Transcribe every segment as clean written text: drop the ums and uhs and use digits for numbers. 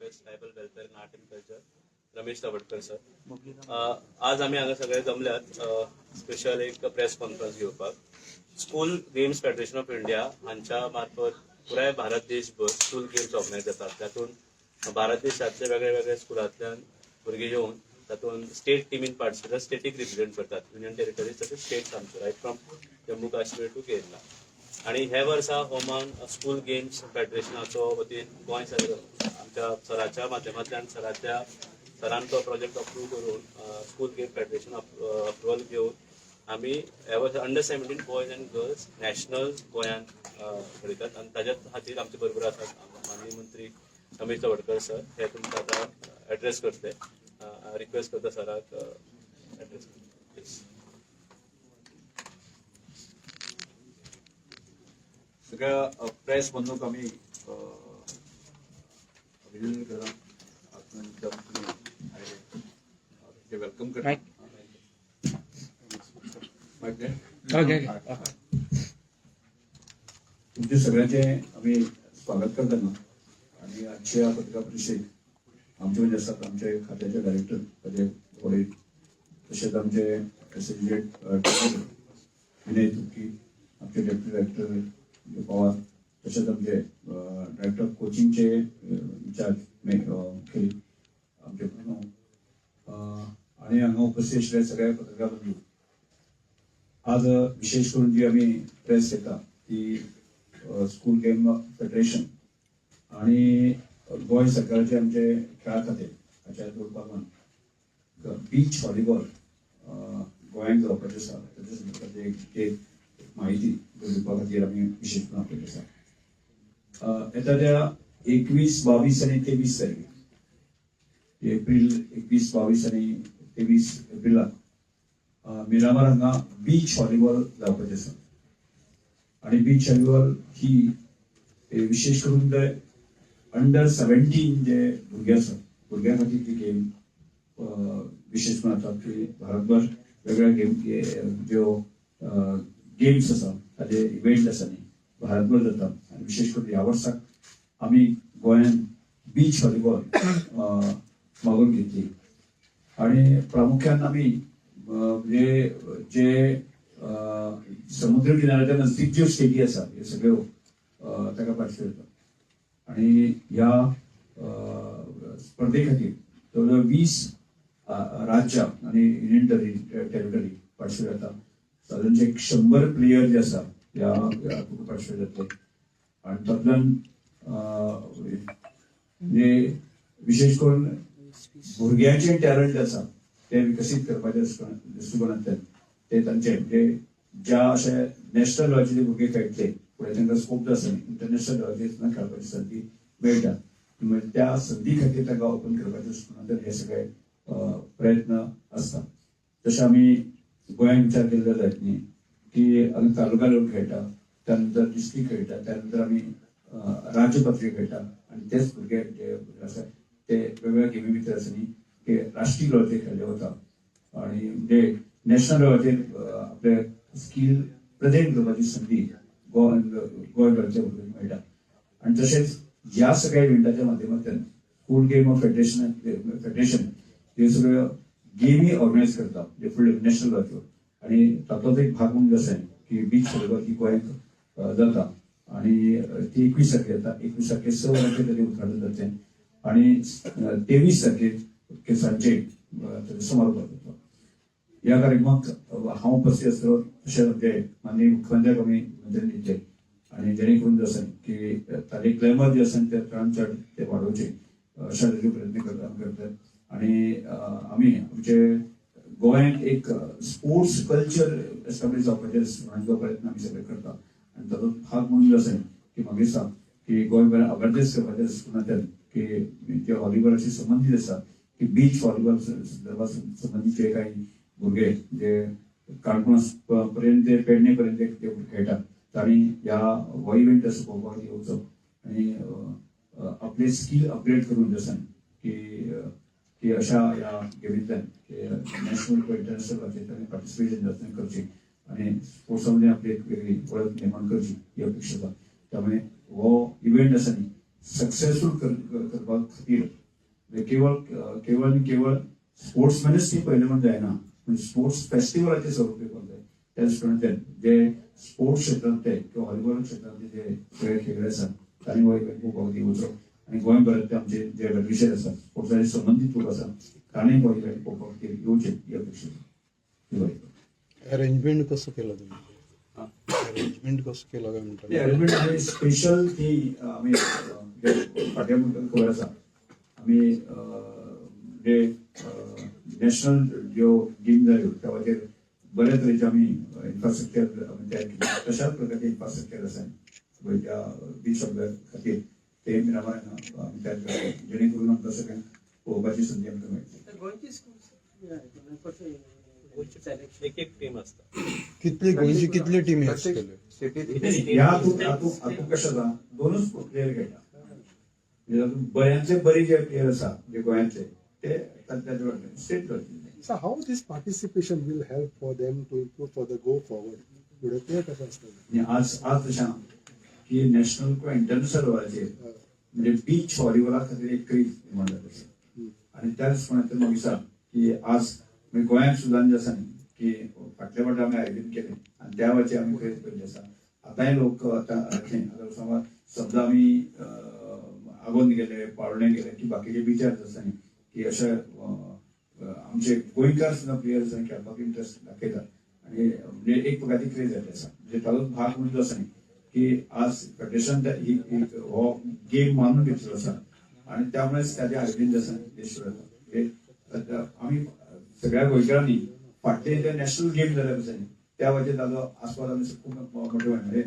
Progress tribal welfare and art and culture Ramesh Tawadkar sir. आज आम्ही हांगा सगळे जमल्यात स्पेशल एक प्रेस कॉन्फरन्स घेवपाक. School games federation of India हांच्या मार्फत पुराय भारत देशभर स्कूल गेम्स ऑर्गनायज जातात. तातूंत भारत देशातले वेगळे वेगळे स्कुलांतल्यान भुरगे येवन तातूंत स्टेट टिमीन पार्टिसिपेट स्टेटीक रिप्रेझेंट करतात. युनियन टेरिटरीज तशेंच स्टेट्स आमचे right from Jammu Kashmir to Kerala. आणि हे वर्सा होमान स्कूल गेम्स फेडरेशनाचो वतीन गोंय आमच्या सराच्या माध्यमांतल्यान सरान तो प्रोजेक्ट अप्रूव करून स्कूल गेम फेडरेशन अप्रुवल घेवन आमी हे वर्सा under-17 boys and girls national गोंयान घडयतात. आणि ताज्या खातीर आमचे बरोबर आसात माननीय मंत्री रमेश तावडकर सर. हे तुमकां आतां एड्रेस करते. रिक्वेस्ट करता सराक एड्रेस प्लीज. सगळ्या प्रेस बंधूक आम्ही अभिनंदन करा वेलकम करता. तुमचे सगळ्यांचे आम्ही स्वागत करताना आणि आजच्या पत्रकार परिषदेत आमचे म्हणजे असतात आमचे खात्याचे डायरेक्टर अजय गोळे, तसेच आमचे एसोसिएट विनय तुर्की, आमचे डेप्युटी डायरेक्टर पवार, तसेच आमचे डायरेक्टर कोचिंगचे इंचार्ज खेळ आमचे आणि हांगा उपस्थित आशिल्ले सगळ्या पत्रकार बंधू. आज विशेष करून जी आम्ही प्रेस घेता ती स्कूल गेम फेडरेशन आणि गोंय सरकाराचे आमचे खेळा खाते हाच्या दवरपाक बीच व्हॉलीबॉल गोंयांत जावपाचें आसा. ताचे संदर्भात एक माहिती दिवपा खातीर आमी विशेष करून आपले आसा. येता 21, 22 आणि 23 तारीख एप्रील 21, 22 आणि 23 एप्रिलाक मिरामार हांगा बीच व्हॉलीबॉल जावपाचें आसा. आणि बीच व्हॉलीबॉल ही विशेष करून ते अंडर-17 जे भुरगे आसात भुरग्यां खातीर ती गेम विशेष करून आता की भारतभर वेगळ्या गेम ज्यो गेम्स आसा ताजे इव्हेंट आसा न्ही भारतभर जाता. आणि विशेष करून ह्या वर्साक आमी गोंयान बीच व्हॉलीबॉल मागून घेतली. आणि प्रामुख्यान आमी जे समुद्र किनाऱ्याच्या नजदीक ज्यो स्टेटी आसा ह्यो सगळ्यो ताका पार्टिसिपेट करतात. आणि ह्या स्पर्धे खातीर जवळजवळ 20 राज्य आणि युनियन टेरिटरी पार्टिसिपेट जाता. साधारणचे 100 प्लेयर जे आसा ह्या पार्टिसिपेट जातले. आणि तातूंतल्यान म्हणजे विशेष करून भुरग्यांचे टॅलंट जे आसा ते विकसीत करपाचे दृश्टिकोनांतल्यान ते तांचे म्हणजे ज्या अशे नॅशनल लेवलाचे भुरगे खेळटले फुडें तांकां स्कोप जो आसा इंटरनॅशनल लेवलाचेर खेळपाची संदी मेळटा. त्या संदी खातीर तांकां ओपन करपाच्या दृश्टिकोनांतल्यान हे सगळे प्रयत्न आसता. तशें आमी गोंयांत विचार केलो जायत न्ही की आमी तालुका लेवल खेळटा, त्यानंतर डिस्ट्रिक्ट खेळटा, त्यानंतर आमी राज्य पातळी खेळटा. आणि तेच भुरगे जे आसा ते वेगवेगळ्या गेमी भितर आसा न्ही ते राष्ट्रीय लेवलाचेर खेळले वता. आणि म्हणजे नॅशनल लेवलाचेर आपले स्कील प्रेझेंट करपाची संदी गोंय लेवलाचेर भुरग्यांक मेळटा. आणि तशेंच ह्या सगळ्या इव्हेंटाच्या माध्यमांतल्यान स्कूल गेम फेडरेशन ह्यो सगळ्यो गेमी ऑर्गनायज करता जे फुडले नॅशनल लेवलाचेर. आणि तातूंत एक भाग म्हणून जो आसा की बीच व्हॉलीबॉल ही गोंयांत जाता. आणि ती 21 तारखेर जाता. 21 तारखेर 6 वरांचेर ताचें उद्घाटन जातलें. आणि 23 तारखेर सांजे समारोप जातलो. ह्या कार्यक्रमाक हांव उपस्थित आसतलो. तशेंच आमचे माननीय मुख्यमंत्र्याक आमी निमंत्रण दितले. आणि जेणे करून जो आसा की ताजे ग्लॅमर जे आसा ते चडांत चड ते वाडोवचे अशा तरेचे प्रयत्न करतात. आणि आमी आमचे गोंयांत एक स्पोर्ट्स कल्चर एस्टाब्लीश जावपाचे जो प्रयत्न आमी सगळे करता. आणि तातूंत भाग म्हणून जो आसा की म्हाका दिसता की गोंयभर अवेरनेस करपाच्या दृश्टिकोनांतल्यान की जे व्हॉलीबॉलाशी संबंदीत आसा की बीच व्हॉलीबॉल संदर्भात संबंदीत जे काही भुरगे जे काणकोण पर्यंत पेडणे पर्यंत जे खेळटात तांणी ह्या हो इव्हेंट असो पळोवपाक येवचो. आणि आपले स्कील अपग्रेड करून जे आसा की अशा ह्या गेमींतल्यान नॅशनल वा इंटरनॅशनल लेवलाचेर पार्टिसिपेशन करची आणि स्पोर्ट्सा मध्ये आपली एक वेगळी ओळख निर्माण करची ही अपेक्षा आसा. त्यामुळे हो इव्हेंट आसा न्ही सक्सेसफूल करपा खातीर म्हणजे केवळ आणि केवळ स्पोर्ट्समॅनच ती पहिले म्हणून जायना म्हणजे स्पोर्ट्स फेस्टिवलाचे स्वरूपी करताय त्या दृष्टीने जे स्पोर्ट्स क्षेत्रांतले किंवा व्हॉलीबॉल क्षेत्रांतले जे सगळे खेळ आसात तांणी हो एक खूप अगदी उजरो आणि गोंयभरांतले आमचे जे विशय आसात स्पोर्ट्साचे संबंधित लोक आसात तांणी हो एक पळोवपाक येवचे ही अपेक्षा अरेंजमेंट कसं केलं तुम्ही अरेंजमेंट कसं केलं काय म्हणतात अरेंजमेंट आमी स्पेशल ती आमी फाटल्या खबर आसा आमी जे नॅशनल ज्यो गेम जाल्यो त्या खातीर बऱ्या तरेचे आमी इन्फ्रास्ट्रक्चर आमी तयार केले तशाच प्रकारचे इन्फ्रास्ट्रक्चर आसा गोंयच्या बीच खातीर ते मिरामार आमी तयार केले जेणे करून आमकां सगळ्यांक पळोवपाची संदी आमकां मेळटली एक एक टीम असता कितली गोंयची कितली टीमी आसतल्यो ह्या हातूंत कशें जाता दोनूच प्लेयर खेळटा म्हणजे हातूंत बऱ्यांतले बरे जे प्लेयर आसा जे गोंयांतले ते state level So how this participation will help for them to improve for the go forward? European कसं असतं? आज तशें आहा की नॅशनल किंवा इंटरनॅशनल लेवलाचेर म्हणजे बीच व्हॉलीबॉला खातीर एक क्रेज निर्माण जाता आनी त्याच प्रमाणे म्हाका दिसता की आज म्हणजे गोंयांत सुद्दां जे आसा न्ही की फाटल्या फावटी आमी आयोजन केलें आनी त्या वेळाचेर आमी क्रेज केल्ली आसा आतांय लोक आतां समजा आमी आगोंद गेले पाळोळ्ळे गेले की बाकीचे बिचार आसा न्ही की अशे आमचे गोंयकार सुद्दां प्लेयर्स खेळपाक इंट्रस्ट दाखयतात आनी म्हणजे एक प्रकारची क्रेज जाल्ली आसा म्हणजे तातूंत भाग म्हणून जो आसा न्ही की आज फेडरेशन हो गेम मानून घेतलो आसा आनी त्यामुळेच ताजें आयोजन जे आसा देशभरात आमी सगळ्या गोंयकारांनी फाटले जे नॅशनल गेम जाले आसा न्ही त्या वेळाचेर ताजो आस्वाद आमी खूब मोठे म्हणजे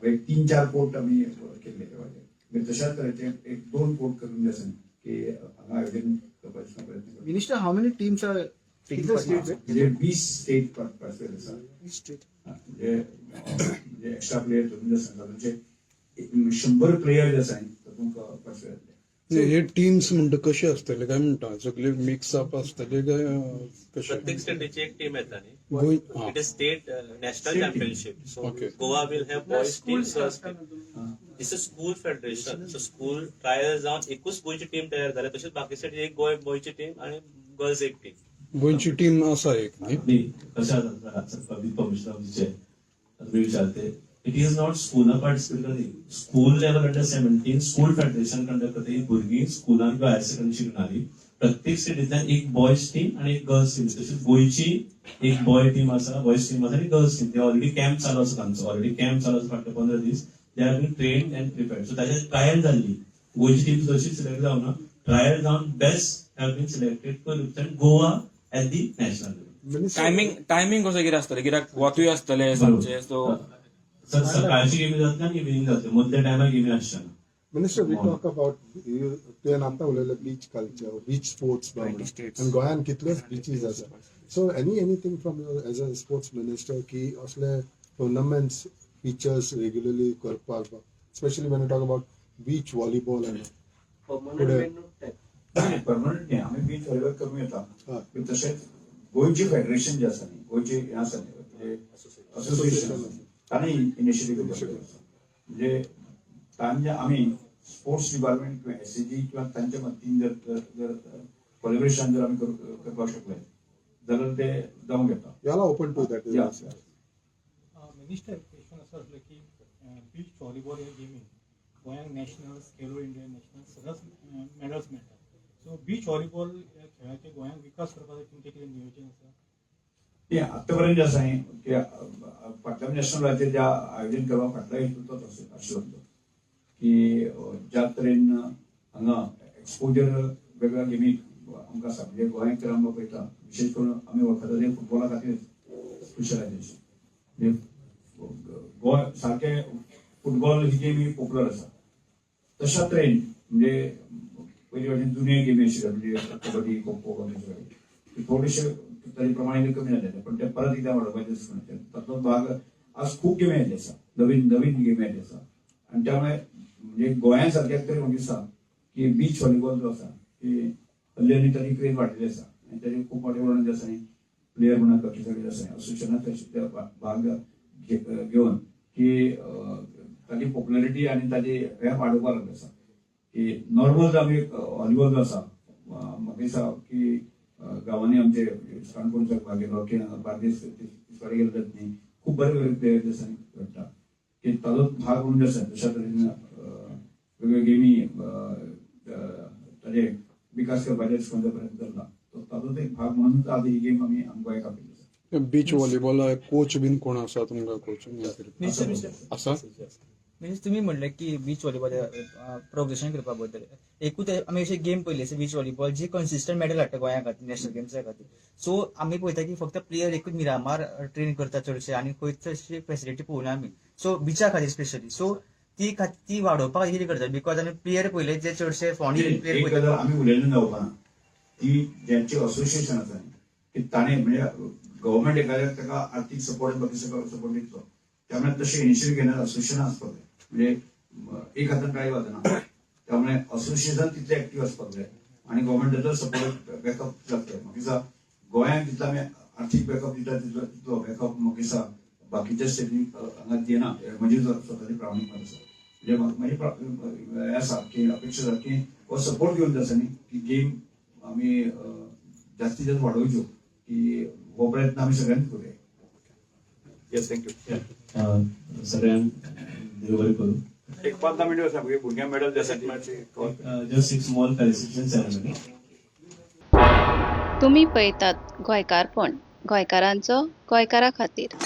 एक 3-4 कोर्ट आमी केल्ले त्या वेळाचेर तशाच तरेचे एक 2 कोर्ट करून जे आसा न्ही की हांगा आयोजन करपाचो प्रयत्न करता Minister, how many teams are taking part? म्हणजे 20 स्टेट पार्टिसिपेट आसा म्हणजे एक्स्ट्रा प्लेयर धरून जे आसा तातूंचे 100 प्लेयर जे आसा तातूंत पार्टिसिपेट जातले हे टीम्स म्हणटा कशे असतले काय म्हणटा सगळे मिक्स अप असतले काय कशे प्रत्येक स्टेटीची एक टीम येता न्ही Goa it is state national championship so Okay. Goa will have boys teams it's a school federation so school trial जावन एकूच गोंयची टीम तयार जाल्या तशेंच बाकी स्टेटी एक गोंयची टीम आणि गर्ल्स एक टीम गोंयची टीम आसा एक न्ही नहीं कशा पब्लिक कमिशनर तुम्ही विचारते it is not school participate करते school level under 17 school federation conduct करते भुरगीं स्कूलान किंवा हायर सेकंडरी शिकणारी प्रत्येक स्टेटींतल्यान एक बॉयज टीम आणि एक गर्ल्स टीम तशीच गोंयची एक बॉय टीम आसा बॉयज टीम आसा आणि गर्ल्स टीम ते ऑलरेडी कॅम्प चालू आसा तांचो ऑलरेडी कॅम्प चालू आसा फाटले 15 दीस they are been trained and prepared so ताची ट्रायल जाल्ली गोंयची टीम तशीच सिलेक्ट जावना ट्रायल जावन best have been selected to represent Goa at the national level timing कसो कितें आसतलें कित्याक वतूय आसतले सांजचे सो सकाळची गेमी जातली आणि इव्हिनिंग जातली मधल्या टायमार गेमी आसचेना Minister, we talk about you तुवें आतां उलयलें बीच कल्चर बीच स्पोर्ट्स आनी गोंयान कितल्योच बीचीज आसा so anything from as a sports minister की असले टुर्नामेंट्स फीचर्स रेग्युलरली करपाक specially Wien talk about beach volleyball end permanent नाही आम्ही बीच व्हॉलीबॉल करून येता तशेंच गोंयची फेडरेशन जे आसा न्ही गोंयची हें आसा न्ही असोसिएशन तांणी इनिशिएटीव म्हणजे तांचे आमी स्पोर्ट्स डिपार्टमेंट किंवा एसएजी किंवा तांच्या मदतीन जर कोलॅबोरेशन जर आमी करपाक शकले जाल्यार ते जावंक येता याला open to that minister question असं असलं की बीच व्हॉलीबॉल या गेमीन गोंयांक नॅशनल खेलो इंडिया नॅशनल सगळ्याच मेडल्स मेळटात सो बीच व्हॉलीबॉल या खेळाचे गोंयांक विकास करपाक तुमचें कितें नियोजन आसा ते आत्ता पर्यंत जे आसा न्ही की फाटल्या नॅशनल लेवलाचेर जे आयोजन करपाक फाटल्या हेतूंतच आशिल्लो की ज्या तरेन हांगा एक्सपोजर वेगवेगळ्या गेमीक आमकां आसा म्हणजे गोंयांत आमकां पळयता विशेश करून आमी वळखता ते फुटबॉला खातीर स्पेशलायजेशन म्हणजे गोंय सारकें फुटबॉल ही गेम ही पॉप्युलर आसा तशा तरेन म्हणजे पयलीं वाटेन जुने गेमी आशिल्ल्यो म्हणजे कबड्डी खो खो थोडेशे तरी प्रमाणे कमी जालेले पण ते परत एकदा वाडोवपाचे तातूंत भाग आज खूब गेमी आयिल्ले आसा नवीन गेमी आयिल्ले आसा आनी त्यामुळे म्हणजे गोंया सारक्याक तरी म्हाका दिसता की बीच व्हॉलीबॉल जो आसा की हल्ली आनी ताची क्रेज वाडिल्ली आसा आनी ताचे खूब मोठे प्रमाणात जे आसा न्ही प्लेयर म्हणून कपिसगळे जे आसा असोसिएशनात भाग घेवन की ताची पॉप्युलरिटी आनी ताची हे वाडोवपाक लागले आसा की नॉर्मल जो आमी व्हॉलीबॉल जो आसा म्हाका दिसता की गांवांनी आमचे काणकोणचो भाग गेलो की बार्देस दिसवाडी गेलो न्ही खूब बरे बरे प्लेयर दिसांनी घडटा की ताजो भाग म्हणून आसा तशा तरेन वेगवेगळ्यो गेमी ताजे विकास करपाचें दृश्टिकोनाचो प्रयत्न जाल्ला तो ताजोच एक भाग म्हणून आज ही गेम आमी गोंयाक आपयली बीच व्हॉलीबॉल कोच बीन कोण आसा तुमकां कोच आसा म्हणजे तुम्ही म्हणले की बीच व्हॉलीबॉल प्रोग्रेशन करपा बद्दल एकूच आमी अशे गेम पयले बीच व्हॉलीबॉल जे कन्सिस्टंट मेडल हाडटा गोंया खातीर नॅशनल गेम्सा खातीर सो आमी पळयता की फक्त प्लेयर एकूच मिरामार ट्रेन करता चडशे आनी खंयच अशी फेसिलिटी पळोवना आमी सो बीचा खातीर स्पेशली सो ती वाडोवपाक कितें करता बिकॉज आमी प्लेयर पयले जे चडशे फॉरेन प्लेयर एक गजाल आमी उलयलें जावपाना ती ज्यांचे असोसिएशन आसा की ताणें म्हणजे गव्हर्मेंट एखाद्याक ताका आर्थीक सपोर्ट बाकी सपोर्ट दितलो त्यामुळे तशें इनिशिएटीव घेणारे असोसिएशन आसपाक जाय म्हणजे एक हातान टाळी वाजना त्यामुळे असोसिएशन तितले एक्टिव्ह आसपाक जाय आनी गव्हर्मेंटाचो सपोर्ट बॅकअप लागता म्हाका दिसता गोंयांक जितलो आमी आर्थीक बॅकअप दिता तितलो बॅकअप म्हाका दिसता बाकीच्या स्टेटींनी हांगा दिना म्हणजे स्वताची प्रामाणीक मत आसा म्हणजे म्हाजी आसा की अपेक्षा आसा की हो सपोर्ट घेवन आसा न्ही की गेम आमी जास्तीत जास्त वाडोवच्यो की हो प्रयत्न आमी सगळ्यांनी करूया येस थँक्यू सगळ्यांक देव बरें करूं एक 5-10 मिनिटं आसा भुरग्यांक मेडल द्या जस्ट एक स्मॉल फेलिसिटेशन सेरेमनी तुम्ही पळयतात गोंयकारपण गोंयकारांचो गोंयकारा खातीर.